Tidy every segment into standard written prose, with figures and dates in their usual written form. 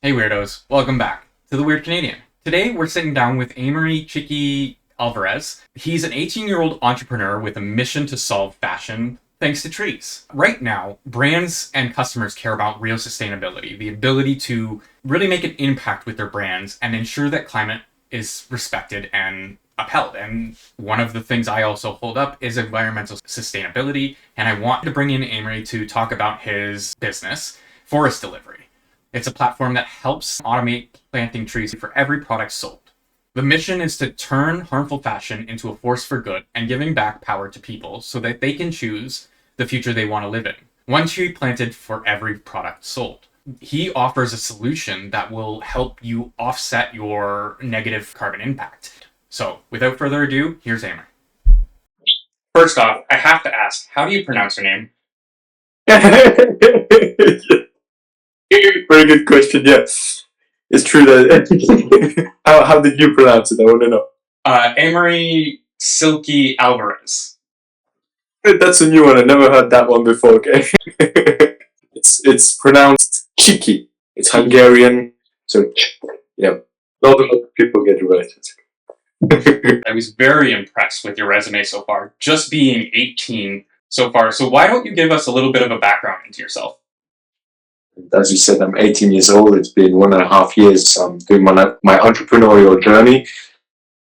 Hey weirdos, welcome back to The Weird Canadian. Today we're sitting down with Amory Chicky Alvarez. He's an 18-year-old entrepreneur with a mission to solve fashion thanks to trees. Right now, brands and customers care about real sustainability, the ability to really make an impact with their brands and ensure that climate is respected and upheld. And one of the things I also hold up is environmental sustainability, and I want to bring in Amory to talk about his business, Forest Delivery. It's a platform that helps automate planting trees for every product sold. The mission is to turn harmful fashion into a force for good and giving back power to people so that they can choose the future they want to live in. One tree planted for every product sold. He offers a solution that will help you offset your negative carbon impact. So, without further ado, here's Amory. First off, I have to ask, how do you pronounce your name? Very good question. Yes, it's true that. how did you pronounce it? I want to know. Amory Silky Alvarez. That's a new one. I never heard that one before. Okay, it's pronounced Chicky. It's Hungarian, so yeah. Not a lot of people get it right. I was very impressed with your resume so far, just being 18 so far. So why don't you give us a little bit of a background into yourself? As you said, I'm 18 years old. It's been 1.5 years. I'm doing my entrepreneurial journey.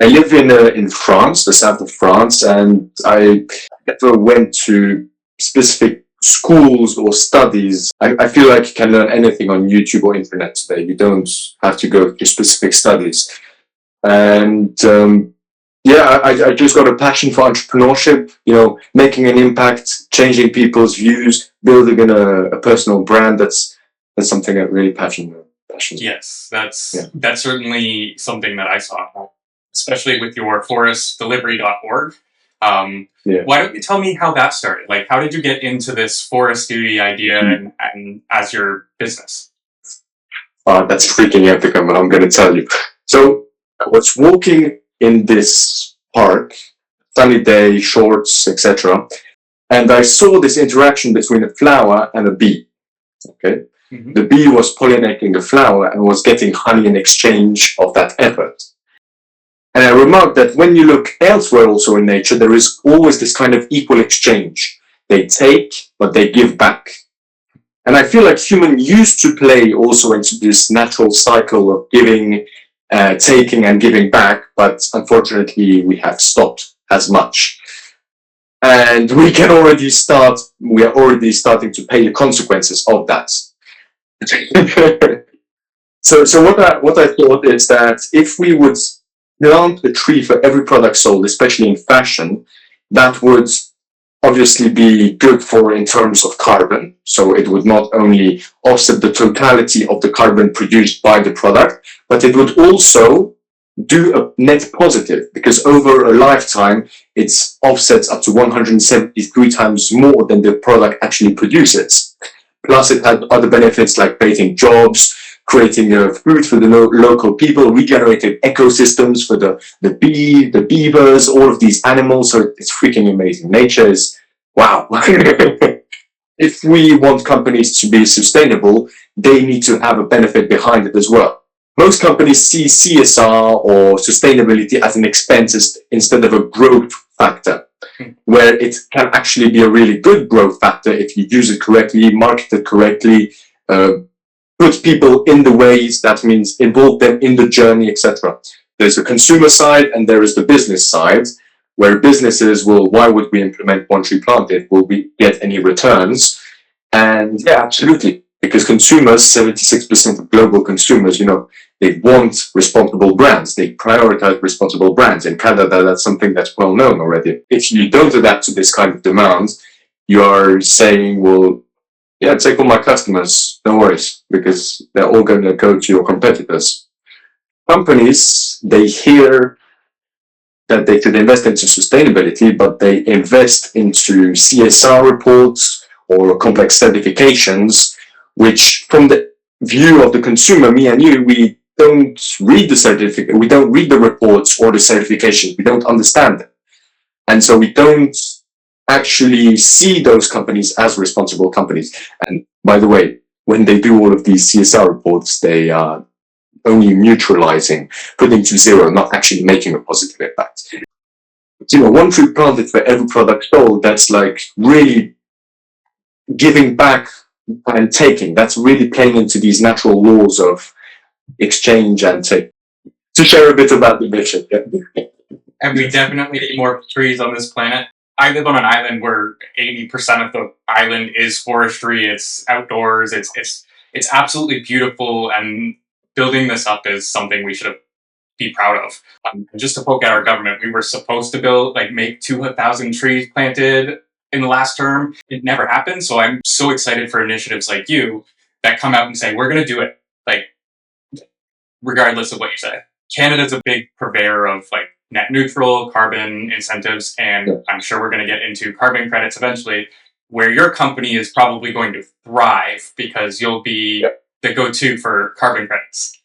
I live in France, the south of France, and I never went to specific schools or studies. I feel like you can learn anything on YouTube or internet today. You don't have to go to specific studies. And I just got a passion for entrepreneurship, making an impact, changing people's views, building a personal brand. That's something I'm really passionate. Yes, that's certainly something that I saw, especially with your forestdelivery.org. Why don't you tell me how that started? Like, how did you get into this forestry idea and as your business? That's freaking epic, but I'm going to tell you. So I was walking in this park, sunny day, shorts, etc. And I saw this interaction between a flower and a bee. Okay, The bee was pollinating the flower and was getting honey in exchange of that effort. And I remarked that when you look elsewhere also in nature, there is always this kind of equal exchange. They take, but they give back. And I feel like humans used to play also into this natural cycle of giving, taking and giving back, but unfortunately we have stopped as much. And we are already starting to pay the consequences of that. So what I thought is that if we would plant a tree for every product sold, especially in fashion, that would obviously be good for in terms of carbon. So it would not only offset the totality of the carbon produced by the product, but it would also do a net positive, because over a lifetime it offsets up to 173 times more than the product actually produces. Plus it had other benefits like creating jobs, creating food for the local people, regenerated ecosystems for the bee, the beavers, all of these animals. So it's freaking amazing. Nature is wow. If we want companies to be sustainable, they need to have a benefit behind it as well. Most companies see CSR or sustainability as an expense instead of a growth factor, where it can actually be a really good growth factor if you use it correctly, market it correctly, put people in the ways, that means involve them in the journey, etc. There's the consumer side and there is the business side, where businesses will, why would we implement one tree planted? Will we get any returns? And yeah, absolutely. Because consumers, 76% of global consumers, they want responsible brands. They prioritize responsible brands. In Canada, that's something that's well known already. If you don't adapt to this kind of demand, you are saying, well, yeah, take all my customers, no worries, because they're all going to go to your competitors. Companies, they hear that they should invest into sustainability, but they invest into CSR reports or complex certifications, which from the view of the consumer, me and you, we don't read the certificate, we don't read the reports or the certifications, we don't understand them. And so we don't actually see those companies as responsible companies. And by the way, when they do all of these CSR reports, they are only neutralizing, putting to zero, not actually making a positive impact. One tree planted for every product sold, that's like really giving back and taking. That's really playing into these natural laws of exchange and take. To share a bit about the mission. Yeah. And we definitely need more trees on this planet. I live on an island where 80% of the island is forestry. It's outdoors. It's absolutely beautiful. And building this up is something we should be proud of. Just to poke at our government, we were supposed to make 2,000 trees planted in the last term. It never happened. So I'm so excited for initiatives like you that come out and say, we're going to do it. Like, regardless of what you say. Canada's a big purveyor of net neutral carbon incentives, and I'm sure we're going to get into carbon credits eventually, where your company is probably going to thrive because you'll be the go-to for carbon credits.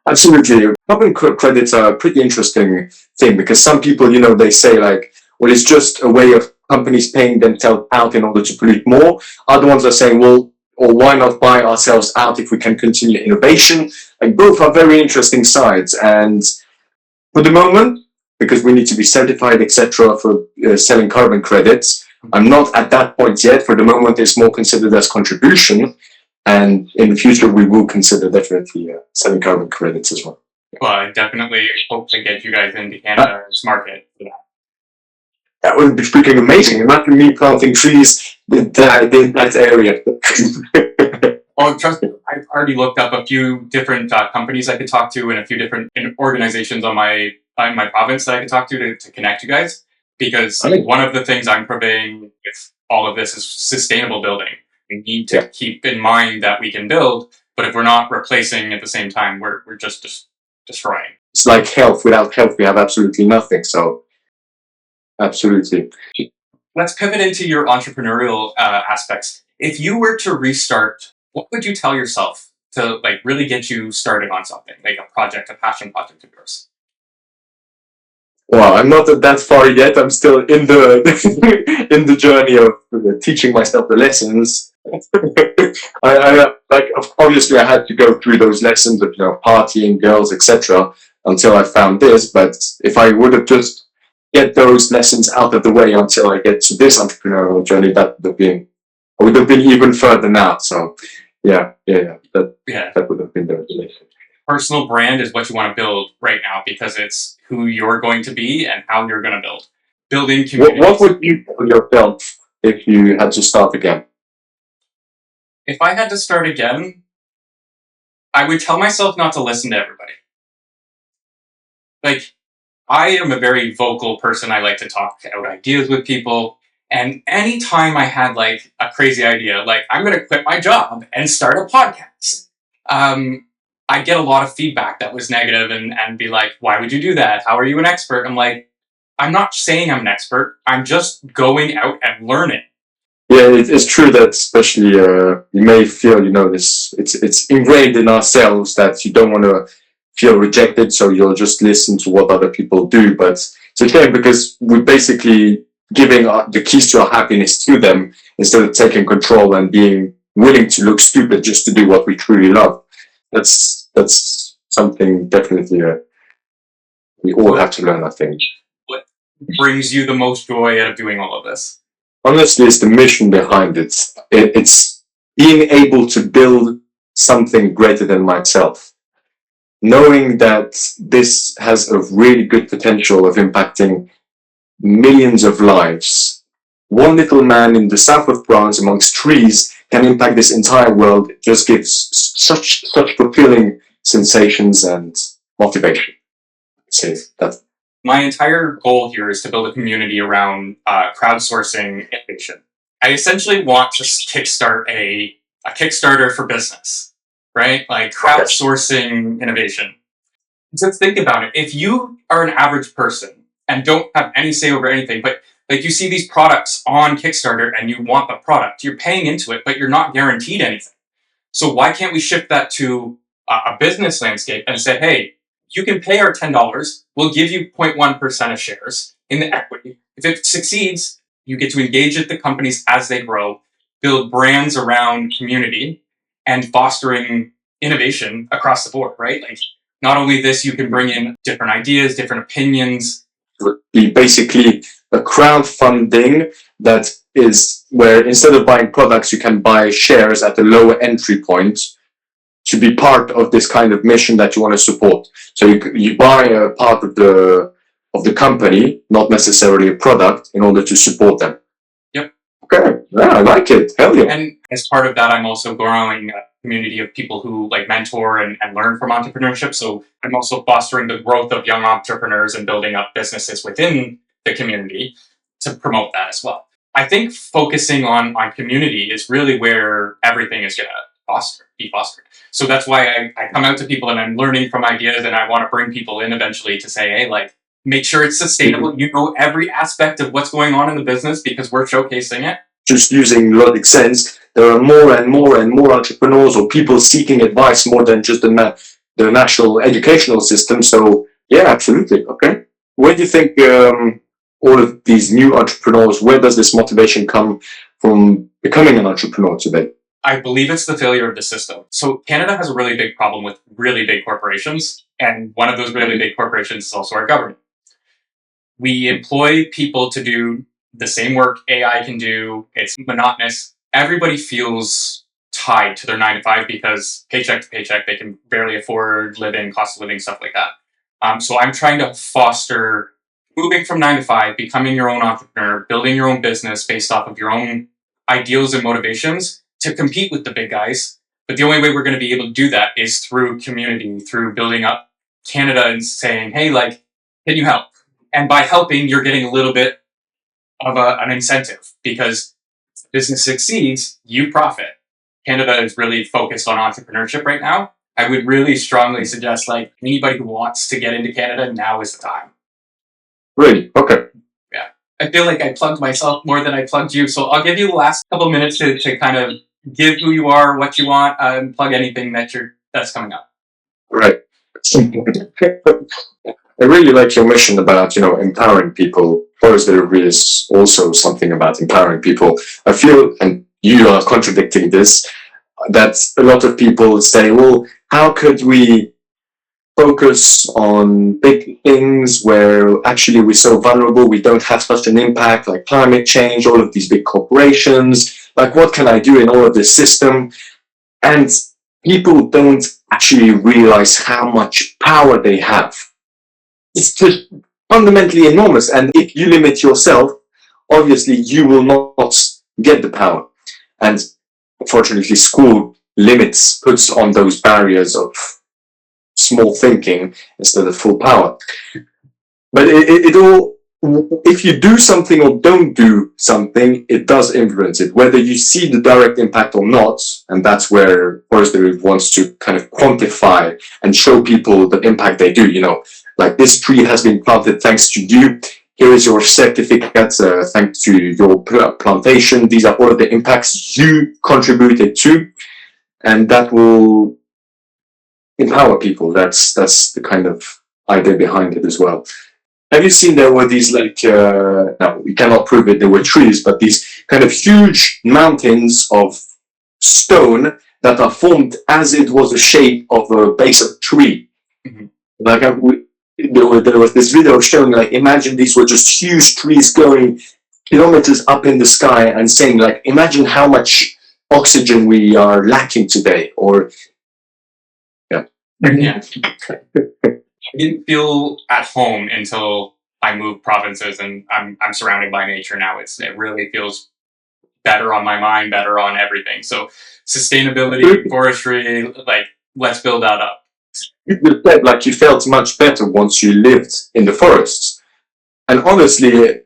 Absolutely. Carbon credits are a pretty interesting thing because some people, they say well, it's just a way of companies paying themselves out in order to pollute more. Other ones are saying, well, or why not buy ourselves out if we can continue innovation? And both are very interesting sides. And for the moment, because we need to be certified, etc., for selling carbon credits, I'm not at that point yet. For the moment, it's more considered as contribution. And in the future, we will consider definitely selling carbon credits as well. Well, I definitely hope to get you guys into Canada's market for that. That would be freaking amazing. Imagine me planting trees in that area. Oh, trust me, I've already looked up a few different companies I could talk to and a few different organizations on my province that I could talk to connect you guys. Because one of the things I'm purveying with all of this is sustainable building. We need to keep in mind that we can build, but if we're not replacing at the same time, we're just destroying. It's like health. Without health, we have absolutely nothing. So, absolutely. Let's pivot into your entrepreneurial aspects. If you were to restart, what would you tell yourself to really get you started on something, like a project, a passion project of yours? Well, I'm not that far yet. I'm still in the in the journey of teaching myself the lessons. Obviously I had to go through those lessons of partying, girls, etc. until I found this. But if I would have just get those lessons out of the way until I get to this entrepreneurial journey, I would have been even further now. So that would have been the lesson. Personal brand is what you want to build right now because it's who you're going to be and how you're going to build. Building community. What would you tell yourself if you had to start again? If I had to start again, I would tell myself not to listen to everybody. I am a very vocal person. I like to talk out ideas with people. And anytime I had a crazy idea, I'm going to quit my job and start a podcast, I get a lot of feedback that was negative and be like, why would you do that? How are you an expert? I'm like, I'm not saying I'm an expert. I'm just going out and learning. Yeah, it's true that especially you may feel, it's ingrained in ourselves that you don't want to feel rejected, so you'll just listen to what other people do. But it's a shame because we're basically giving the keys to our happiness to them instead of taking control and being willing to look stupid just to do what we truly love. That's something definitely we all have to learn, I think. What brings you the most joy out of doing all of this? Honestly, it's the mission behind it. It's being able to build something greater than myself. Knowing that this has a really good potential of impacting millions of lives. One little man in the south of France amongst trees can impact this entire world. It just gives such fulfilling sensations and motivation. So that. My entire goal here is to build a community around crowdsourcing innovation. I essentially want to kickstart a Kickstarter for business, right? Crowdsourcing innovation. So think about it. If you are an average person and don't have any say over anything, but you see these products on Kickstarter and you want the product, you're paying into it, but you're not guaranteed anything. So why can't we shift that to a business landscape and say, hey, you can pay our $10. We'll give you 0.1% of shares in the equity. If it succeeds, you get to engage with the companies as they grow, build brands around community, and fostering innovation across the board, right? Like, not only this, you can bring in different ideas, different opinions. It would be basically a crowdfunding that is where instead of buying products, you can buy shares at a lower entry point to be part of this kind of mission that you want to support. So you buy a part of the company, not necessarily a product, in order to support them. Yep. Okay. Yeah, I like it. Hell yeah. And as part of that, I'm also growing a community of people who like mentor and learn from entrepreneurship. So I'm also fostering the growth of young entrepreneurs and building up businesses within the community to promote that as well. I think focusing on community is really where everything is going to be fostered. So that's why I come out to people and I'm learning from ideas, and I want to bring people in eventually to say, hey, like, make sure it's sustainable. You know every aspect of what's going on in the business because we're showcasing it. Just using logic sense, there are more and more and more entrepreneurs or people seeking advice more than just the national educational system. So yeah, absolutely. Okay. Where do you think all of these new entrepreneurs, where does this motivation come from becoming an entrepreneur today? I believe it's the failure of the system. So Canada has a really big problem with really big corporations, and one of those really big corporations is also our government. We employ people to do the same work AI can do. It's monotonous. Everybody feels tied to their 9 to 5 because paycheck to paycheck, they can barely afford living, cost of living, stuff like that. So I'm trying to foster moving from 9 to 5, becoming your own entrepreneur, building your own business based off of your own ideals and motivations to compete with the big guys. But the only way we're going to be able to do that is through community, through building up Canada and saying, hey, like, can you help? And by helping, you're getting a little bit of an incentive because if business succeeds, you profit. Canada is really focused on entrepreneurship right now. I would really strongly suggest, like, anybody who wants to get into Canada, now is the time. Really? Okay. Yeah. I feel like I plugged myself more than I plugged you. So I'll give you the last couple minutes to kind of give who you are, what you want, and plug anything that's coming up. Right. I really like your mission about, empowering people. Forest there is also something about empowering people. I feel, and you are contradicting this, that a lot of people say, well, how could we focus on big things where actually we're so vulnerable, we don't have such an impact, like climate change, all of these big corporations, like what can I do in all of this system? And people don't actually realize how much power they have. It's just fundamentally enormous. And if you limit yourself, obviously you will not get the power. And unfortunately, school puts on those barriers of small thinking instead of full power. But it all, if you do something or don't do something, it does influence it, whether you see the direct impact or not. And that's where Forrester wants to kind of quantify and show people the impact they do. Like this tree has been planted thanks to you. Here is your certificate, thanks to your plantation. These are all of the impacts you contributed to, and that will empower people. That's the kind of idea behind it as well. Have you seen there were these now we cannot prove it, there were trees, but these kind of huge mountains of stone that are formed as it was a shape of a base of a tree. Mm-hmm. Like there was this video showing, like, imagine these were just huge trees going kilometers up in the sky and saying, like, imagine how much oxygen we are lacking today, or yeah. I didn't feel at home until I moved provinces and I'm surrounded by nature now. It really feels better on my mind, better on everything. So sustainability, forestry, like, let's build that up. You said, like, you felt much better once you lived in the forests. And honestly,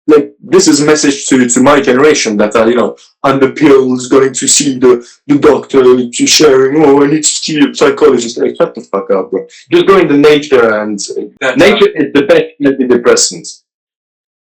like, this is a message to my generation that are, under pills, going to see the doctor, sharing, I need to see a psychologist. Like, shut the fuck up, bro. Just go into nature, and nature is the best antidepressant.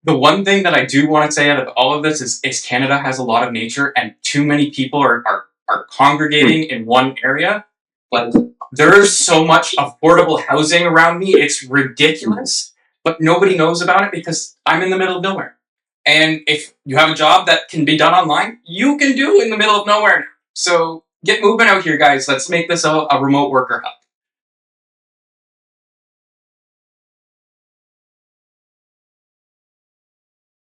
The one thing that I do want to say out of all of this is Canada has a lot of nature, and too many people are congregating in one area. But there's so much affordable housing around me, it's ridiculous. But nobody knows about it because I'm in the middle of nowhere. And if you have a job that can be done online, you can do in the middle of nowhere. So Get moving out here, guys. Let's make this a remote worker hub.